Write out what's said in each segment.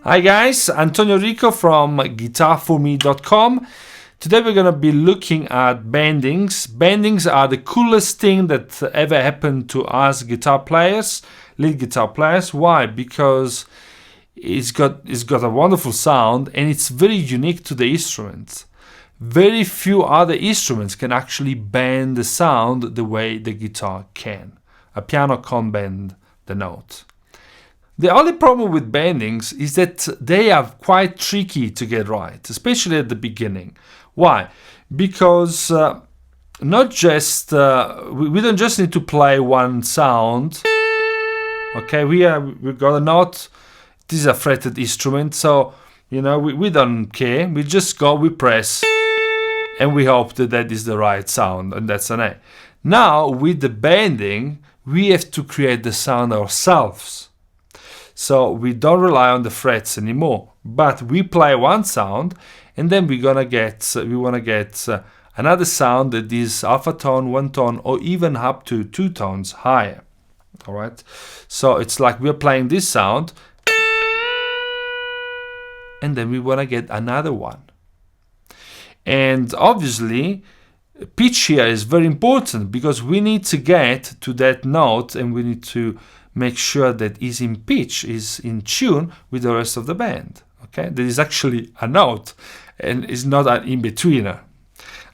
Hi guys, Antonio Rico from guitarforme.com. Today we're going to be looking at bendings. Bendings are the coolest thing that ever happened to us guitar players, lead guitar players. Why? Because it's got a wonderful sound and it's very unique to the instrument. Very few other instruments can actually bend the sound the way the guitar can. A piano can't bend the note. The only problem with bendings is that they are quite tricky to get right, especially at the beginning. Why? Because not just we don't just need to play one sound. Okay, we got a note. This is a fretted instrument, so we don't care. We just go, we press, and we hope that that is the right sound, and that's an A. Now with the bending, we have to create the sound ourselves. So we don't rely on the frets anymore, but we play one sound, and then we want to get another sound that is half a tone, one tone, or even up to 2 tones higher. All right. So it's like we're playing this sound, and then we want to get another one. And obviously, pitch here is very important because we need to get to that note, and we need to make sure that is in pitch, is in tune with the rest of the band. Okay, there is actually a note and is not an in-betweener.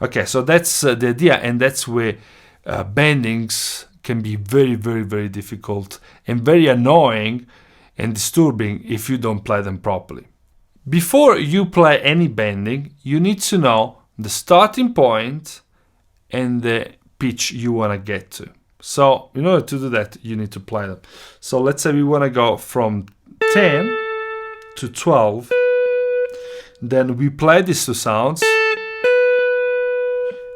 Okay, so that's the idea, and that's where bendings can be very, very, very difficult and very annoying and disturbing if you don't play them properly. Before you play any bending, you need to know the starting point and the pitch you want to get to. So in order to do that, you need to play them. So let's say we want to go from 10 to 12. Then we play these two sounds.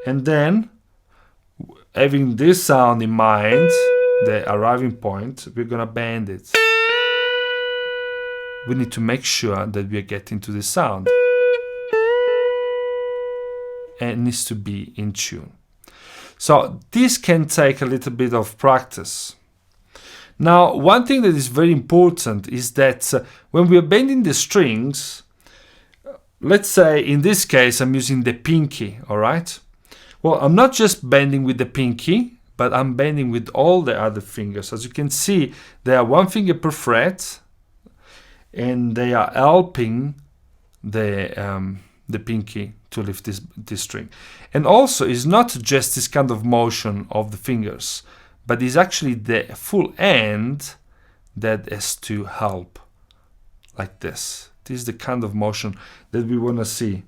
And then, having this sound in mind, the arriving point, we're going to bend it. We need to make sure that we are getting to this sound. And it needs to be in tune. So this can take a little bit of practice. Now, one thing that is very important is that when we are bending the strings, let's say in this case I'm using the pinky, all right? Well, I'm not just bending with the pinky, but I'm bending with all the other fingers. As you can see, there are one finger per fret, and they are helping the pinky to lift this string. And also, it's not just this kind of motion of the fingers, but it's actually the full hand that has to help, like this. This is the kind of motion that we want to see.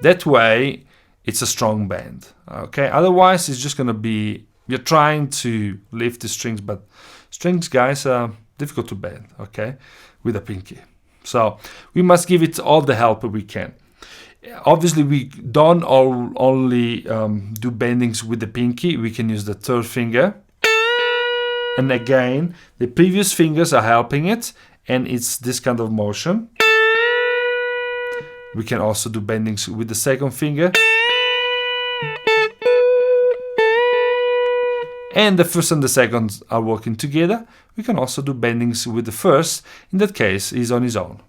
That way, it's a strong bend. Okay. Otherwise, it's just going to be you're trying to lift the strings, but strings, guys, are difficult to bend. Okay, with a pinky. So we must give it all the help we can. Obviously, we don't only do bendings with the pinky. We can use the third finger. And again, the previous fingers are helping it, and it's this kind of motion. We can also do bendings with the second finger. And the first and the second are working together. We can also do bendings with the first. In that case, he's on his own.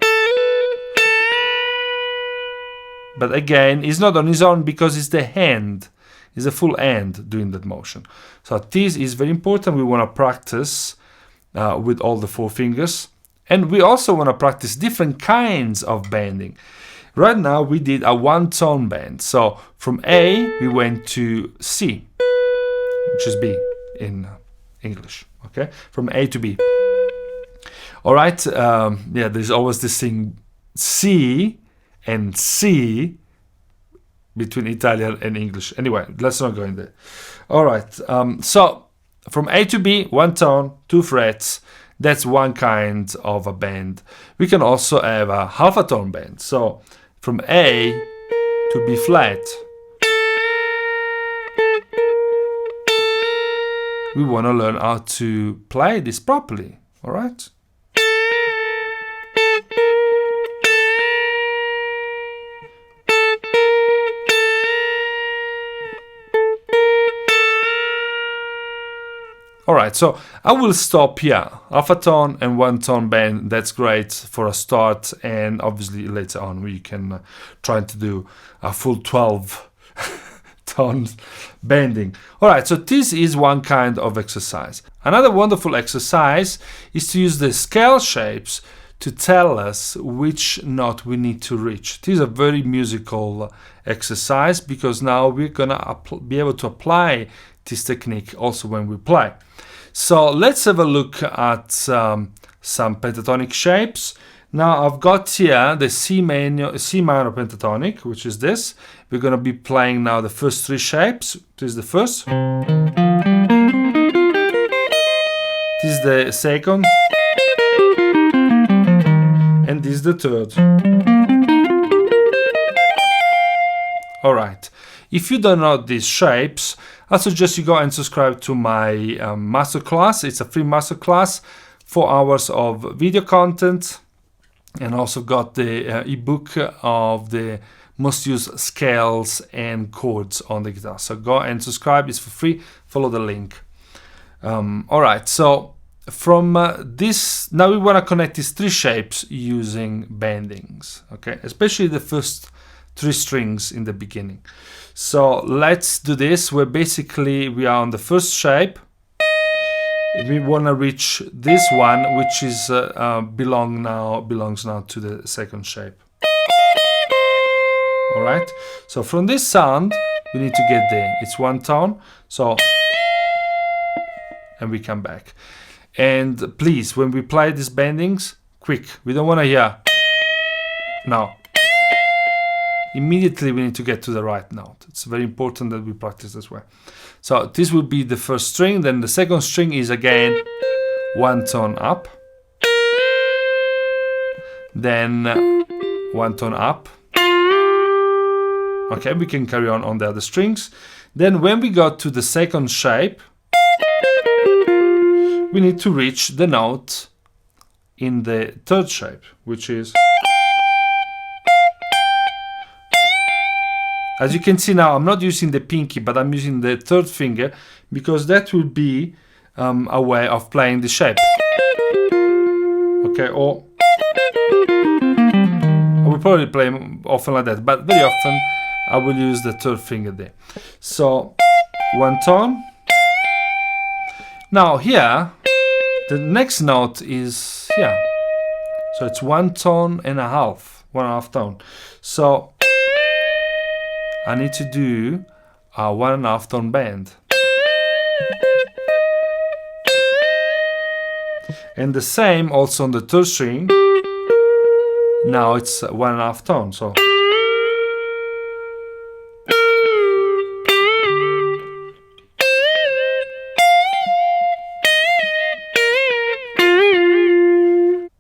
But again, he's not on his own because it's the hand. It's a full hand doing that motion. So this is very important. We want to practice with all the 4 fingers. And we also want to practice different kinds of bending. Right now, we did a one-tone bend. So from A, we went to C, which is B in English. Okay, from A to B. All right. Yeah, there's always this thing C and C between Italian and English. Anyway, let's not go in there. All right. So from A to B, one tone, 2 frets. That's one kind of a bend. We can also have a half a tone bend. So from A to B flat. We want to learn how to play this properly, all right? Alright, so I will stop here. Half a tone and 1 tone bend, that's great for a start, and obviously later on we can try to do a full 12 tones bending. Alright, so this is one kind of exercise. Another wonderful exercise is to use the scale shapes to tell us which note we need to reach. This is a very musical exercise because now we're gonna be able to apply this technique also when we play. So let's have a look at some pentatonic shapes. Now I've got here the C minor pentatonic, which is this. We're going to be playing now the first 3 shapes. This is the first. This is the second. And this is the third. Alright. If you don't know these shapes, I suggest you go and subscribe to my masterclass. It's a free masterclass, 4 hours of video content, and also got the ebook of the most used scales and chords on the guitar. So go and subscribe, it's for free, follow the link. Alright, so from this, now we want to connect these 3 shapes using bendings, okay, especially the first 3 strings in the beginning. So let's do this, where basically we are on the first shape. We want to reach this one, which is belongs now to the second shape. All right. So from this sound, we need to get there. It's 1 tone. So, and we come back. And please, when we play these bendings, quick. We don't want to hear. No. Immediately we need to get to the right note. It's very important that we practice this way. So this will be the first string, then the second string is again 1 tone up, then 1 tone up. Okay, we can carry on the other strings. Then when we go to the second shape, we need to reach the note in the third shape, which is, as you can see now, I'm not using the pinky, but I'm using the third finger because that will be a way of playing the shape. Okay, or I will probably play often like that, but very often I will use the third finger there. So 1 tone. Now here, the next note is here. So it's 1 tone and a half, 1.5 tone. So I need to do a 1.5 tone bend. And the same also on the third string. Now it's 1.5 tone. So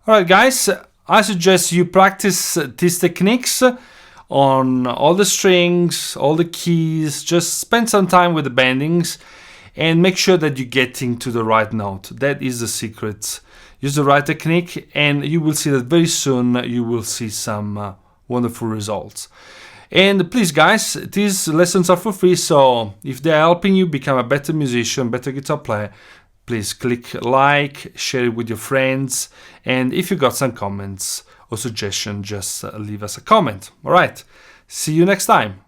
alright guys, I suggest you practice these techniques on all the strings, all the keys. Just spend some time with the bendings and make sure that you're getting to the right note. That is the secret. Use the right technique and you will see that very soon you will see some wonderful results. And please guys, these lessons are for free, so if they're helping you become a better musician, better guitar player, please click like, share it with your friends, and if you got some comments or suggestions, just leave us a comment. Alright, see you next time.